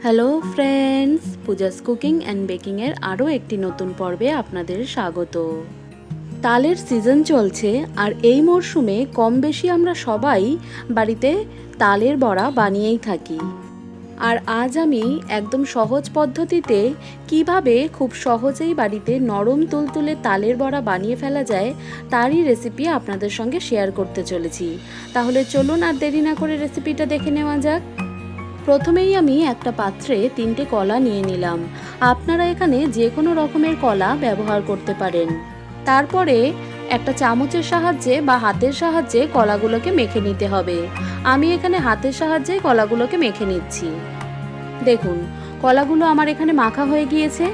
Hello friends, Puja's cooking and বেকিংয়ের আরও একটি নতুন পর্বে আপনাদের স্বাগত। তালের সিজন চলছে আর এই মরশুমে কম বেশি আমরা সবাই বাড়িতে তালের বড়া বানিয়েই থাকি। আর আজ আমি একদম সহজ পদ্ধতিতে কিভাবে খুব সহজেই বাড়িতে নরম তুলতুলে তালের বড়া বানিয়ে ফেলা যায় তারই রেসিপি আপনাদের সঙ্গে শেয়ার করতে চলেছি। তাহলে চলুন আর দেরি না করে রেসিপিটা দেখে নেওয়া যাক। প্রথমেই আমি একটা পাত্রে 3টে কলা নিয়ে নিলাম। আপনারা এখানে যে কোনো রকমের কলা ব্যবহার করতে পারেন। তারপরে একটা চামচের সাহায্যে বা হাতের সাহায্যে কলাগুলোকে মেখে নিতে হবে। আমি এখানে হাতের সাহায্যে কলাগুলোকে মেখে নিচ্ছি। দেখুন, কলাগুলো আমার এখানে মাখা হয়ে গিয়েছে।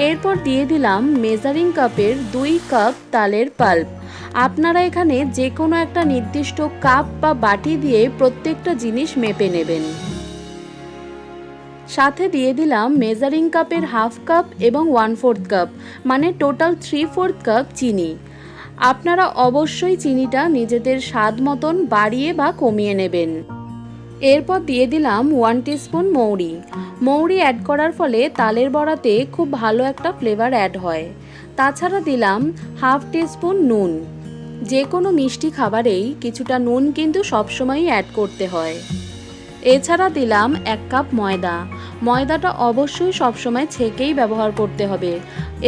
এরপর দিয়ে দিলাম মেজারিং কাপের 2 কাপ তালের পাল্প। আপনারা এখানে যে কোনো একটা নির্দিষ্ট কাপ বা বাটি দিয়ে প্রত্যেকটা জিনিস মেপে নেবেন। সাথে দিয়ে দিলাম মেজারিং কাপের হাফ কাপ এবং 1/4 কাপ, মানে টোটাল 3/4 কাপ চিনি। আপনারা অবশ্যই চিনিটা নিজেদের স্বাদ মতন বাড়িয়ে বা কমিয়ে নেবেন। এরপর দিয়ে দিলাম 1 টিস্পুন মৌরি। মৌরি অ্যাড করার ফলে তালের বড়াতে খুব ভালো একটা ফ্লেভার অ্যাড হয়। তাছাড়া দিলাম হাফ টিস্পুন নুন। যে কোনো মিষ্টি খাবারেই কিছুটা নুন কিন্তু সবসময়ই অ্যাড করতে হয়। এছাড়া দিলাম 1 কাপ ময়দা। ময়দাটা অবশ্যই সবসময় ছেঁকেই ব্যবহার করতে হবে,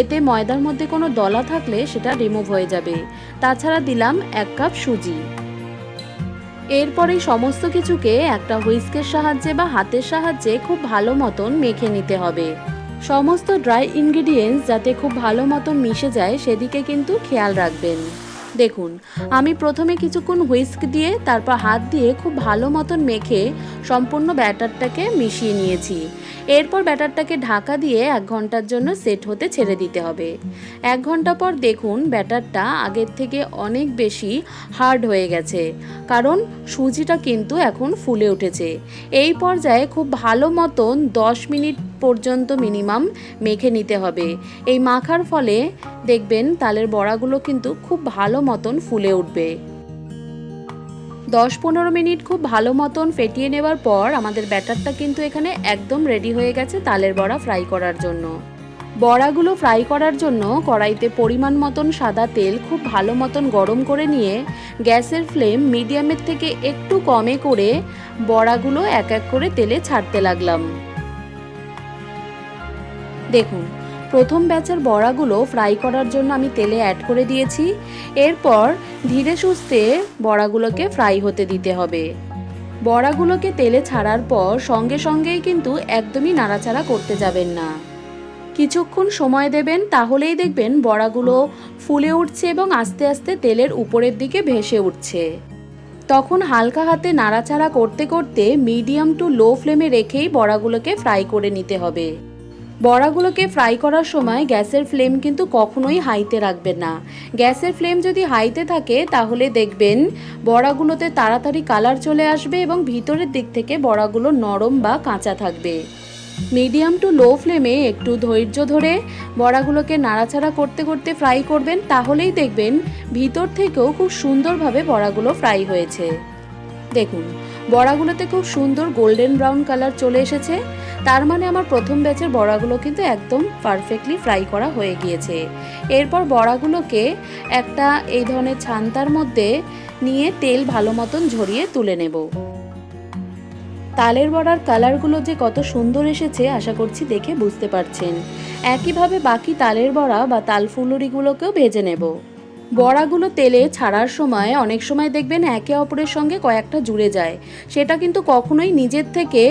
এতে ময়দার মধ্যে কোনো দলা থাকলে সেটা রিমুভ হয়ে যাবে। তাছাড়া দিলাম 1 কাপ সুজি। এরপর এই সমস্ত কিছুকে একটা হুইস্কের সাহায্যে বা হাতের সাহায্যে খুব ভালো মতন মেখে নিতে হবে। সমস্ত ড্রাই ইনগ্রিডিয়েন্টস যাতে খুব ভালো মতন মিশে যায় সেদিকে কিন্তু খেয়াল রাখবেন। দেখুন, আমি প্রথমে কিছুক্ষণ হুইস্ক দিয়ে তারপর হাত দিয়ে খুব ভালো মতন মেখে সম্পূর্ণ ব্যাটারটাকে মিশিয়ে নিয়েছি। এরপর ব্যাটারটাকে ঢাকা দিয়ে 1 ঘন্টার জন্য সেট হতে ছেড়ে দিতে হবে। 1 ঘন্টা পর দেখুন ব্যাটারটা আগের থেকে অনেক বেশি হার্ড হয়ে গেছে, কারণ সুজিটা কিন্তু এখন ফুলে উঠেছে। এই পর্যায়ে খুব ভালো মতন 10 মিনিট পর্যন্ত মিনিমাম মেখে নিতে হবে। এই মাখার ফলে দেখবেন তালের বড়াগুলো কিন্তু খুব ভালো মতন ফুলে উঠবে। 10-15 মিনিট খুব ভালো মতন ফেটিয়ে নেবার পর আমাদের ব্যাটারটা কিন্তু এখানে একদম রেডি হয়ে গেছে তালের বড়া ফ্রাই করার জন্য। বড়াগুলো ফ্রাই করার জন্য কড়াইতে পরিমাণ মতন সাদা তেল খুব ভালো মতন গরম করে নিয়ে গ্যাসের ফ্লেম মিডিয়ামের থেকে একটু কমে করে বড়াগুলো এক এক করে তেলে ছাড়তে লাগলাম। দেখুন, প্রথম ব্যাচের বড়াগুলো ফ্রাই করার জন্য আমি তেলে অ্যাড করে দিয়েছি। এরপর ধীরে সুস্থে বড়াগুলোকে ফ্রাই হতে দিতে হবে। বড়াগুলোকে তেলে ছাড়ার পর সঙ্গে সঙ্গেই কিন্তু একদমই নাড়াচাড়া করতে যাবেন না। কিছুক্ষণ সময় দেবেন, তাহলেই দেখবেন বড়াগুলো ফুলে উঠছে এবং আস্তে আস্তে তেলের উপরের দিকে ভেসে উঠছে। তখন হালকা হাতে নাড়াচাড়া করতে করতে মিডিয়াম টু লো ফ্লেমে রেখেই বড়াগুলোকে ফ্রাই করে নিতে হবে। বড়াগুলোকে ফ্রাই করার সময় গ্যাসের ফ্লেম কিন্তু কখনোই হাইতে রাখবেন না। গ্যাসের ফ্লেম যদি হাইতে থাকে তাহলে দেখবেন বড়াগুলোতে তাড়াতাড়ি কালার চলে আসবে এবং ভিতরের দিক থেকে বড়াগুলো নরম বা কাঁচা থাকবে। মিডিয়াম টু লো ফ্লেমে একটু ধৈর্য ধরে বড়াগুলোকে নাড়াচাড়া করতে করতে ফ্রাই করবেন, তাহলেই দেখবেন ভিতর থেকেও খুব সুন্দরভাবে বড়াগুলো ফ্রাই হয়েছে। দেখুন, বড়াগুলোতে খুব সুন্দর গোল্ডেন ব্রাউন কালার চলে এসেছে, তার মানে আমার প্রথম ব্যাচের বড়াগুলো কিন্তু একদম পারফেক্টলি ফ্রাই করা হয়ে গিয়েছে। এরপর বড়াগুলোকে একটা এই ধরনের ছান্তার মধ্যে নিয়ে তেল ভালো মতন ঝরিয়ে তুলে নেব। তালের বড়ার কালারগুলো যে কত সুন্দর এসেছে আশা করছি দেখে বুঝতে পারছেন। একইভাবে বাকি তালের বড়া বা তাল ফুলুরিগুলোকেও ভেজে নেব। বড়াগুলো তেলে ছাড়ার সময় অনেক সময় দেখবেন একে অপরের সঙ্গে কয়েকটা জুড়ে যায়, সেটা কিন্তু কখনোই নিজের থেকে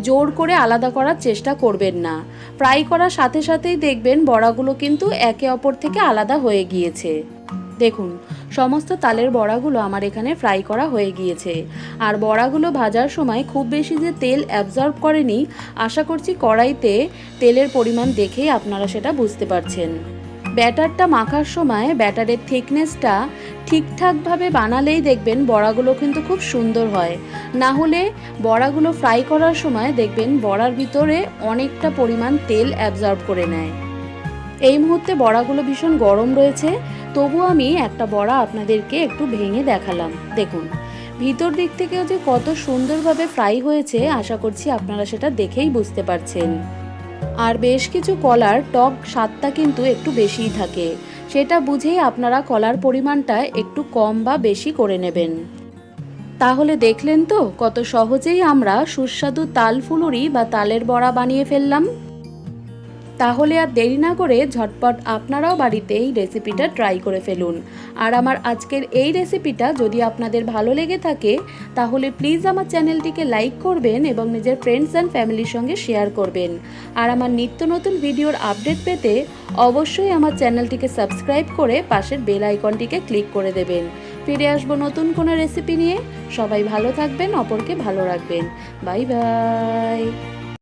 জোর করে আলাদা করার চেষ্টা করবেন না। ফ্রাই করার সাথে সাথেই দেখবেন বড়াগুলো কিন্তু একে অপর থেকে আলাদা হয়ে গিয়েছে। দেখুন, সমস্ত তালের বড়াগুলো আমার এখানে ফ্রাই করা হয়ে গিয়েছে। আর বড়াগুলো ভাজার সময় খুব বেশি যে তেল অ্যাবজর্ব করেনি, আশা করছি কড়াইতে তেলের পরিমাণ দেখেই আপনারা সেটা বুঝতে পারছেন। ব্যাটারটা মাখার সময় ব্যাটারের থিকনেসটা ঠিকঠাকভাবে বানালেই দেখবেন বড়াগুলো কিন্তু খুব সুন্দর হয়। না হলে বড়াগুলো ফ্রাই করার সময় দেখবেন বড়ার ভিতরে অনেকটা পরিমাণ তেল অ্যাবজর্ব করে নেয়। এই মুহূর্তে বড়াগুলো ভীষণ গরম রয়েছে, তবু আমি একটা বড়া আপনাদেরকে একটু ভেঙে দেখালাম। দেখুন, ভিতর দিক থেকেও যে কত সুন্দরভাবে ফ্রাই হয়েছে আশা করছি আপনারা সেটা দেখেই বুঝতে পারছেন। আর বেশ কিছু কলার টক স্বাদটা কিন্তু একটু বেশিই থাকে, সেটা বুঝেই আপনারা কলার পরিমাণটা একটু কম বা বেশি করে নেবেন। তাহলে দেখলেন তো কত সহজেই আমরা সুস্বাদু তাল ফুলুরি বা তালের বড়া বানিয়ে ফেললাম। তাহলে আর দেরি না করে ঝটপট আপনারাও বাড়িতে এই রেসিপিটা ট্রাই করে ফেলুন। আর আমার আজকের এই রেসিপিটা যদি আপনাদের ভালো লেগে থাকে তাহলে প্লিজ আমার চ্যানেলটিকে লাইক করবেন এবং নিজের ফ্রেন্ডস অ্যান্ড ফ্যামিলির সঙ্গে শেয়ার করবেন। আর আমার নিত্য নতুন ভিডিওর আপডেট পেতে অবশ্যই আমার চ্যানেলটিকে সাবস্ক্রাইব করে পাশের বেল আইকনটিকে ক্লিক করে দেবেন। ফিরে আসবো নতুন কোনো রেসিপি নিয়ে। সবাই ভালো থাকবেন, অপরকে ভালো রাখবেন। Bye bye.